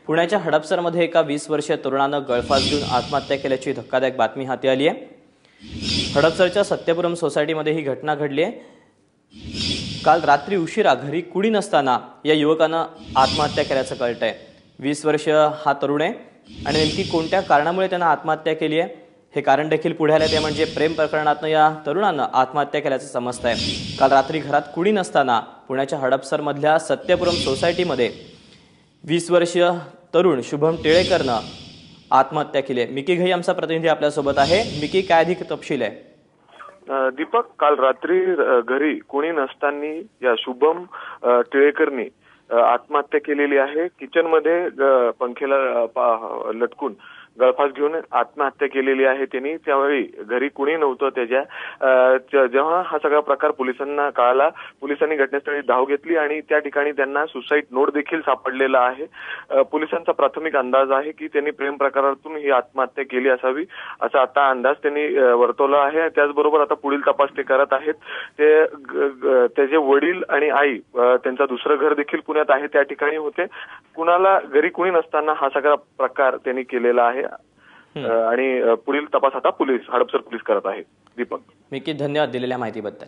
पुण्याच्या हडपसरमध्ये एका 20 वर्षीय तरुणानं गळफास घेऊन आत्महत्या केल्याची धक्कादायक बातमी हाती आली आहे। हडपसरच्या सत्यपुरम सोसायटीमध्ये ही घटना घडली आहे। काल रात्री उशिरा घरी कुणी नसताना या युवकानं आत्महत्या केल्याचं कळतंय। 20 वर्षीय हा तरुण आहे आणि नेमकी कोणत्या कारणामुळे त्यानं आत्महत्या केली आहे हे कारण देखील पुढे आले, ते म्हणजे प्रेम प्रकरणातनं या तरुणानं आत्महत्या केल्याचं समजतंय। काल रात्री घरात कुणी नसताना पुण्याच्या हडपसरमधल्या सत्यपुरम सोसायटीमध्ये 20 वर्षीय तरुण शुभम टिळेकरनं आत्महत्या केली आहे। मिकी घई आमचा प्रतिनिधी आपल्यासोबत आहे। मिकी, काय अधिक तपशील आहे? दीपक, काल रात्री घरी कोणी नसताना या शुभम टिळेकरनी आत्महत्या केलेली आहे। किचन मध्ये पंखेला लटकून गळफास घेऊन आत्महत्या केलेली आहे त्यांनी। त्यावेळी घरी कुणी नव्हतं त्याच्या। जेव्हा हा सगळा प्रकार पोलिसांना कळाला, पोलिसांनी घटनास्थळी धाव घेतली आणि त्या ठिकाणी त्यांना सुसाईड नोट देखील सापडलेला आहे। पोलिसांचा प्राथमिक अंदाज आहे की त्यांनी प्रेम प्रकारातून ही आत्महत्या केली असावी, असा आता अंदाज त्यांनी वर्तवला आहे। त्याचबरोबर आता पुढील तपास ते करत आहेत। त्याचे वडील आणि आई, त्यांचं दुसरं घर देखील पुण्यात आहे, त्या ठिकाणी होते। कुणाला घरी कुणी नसताना हा सगळा प्रकार त्यांनी केलेला आहे आणि पुढील तपास आता हडपसर पोलीस करत आहेत। दीपक, मिकी, धन्यवाद दिलेल्या माहितीबद्दल।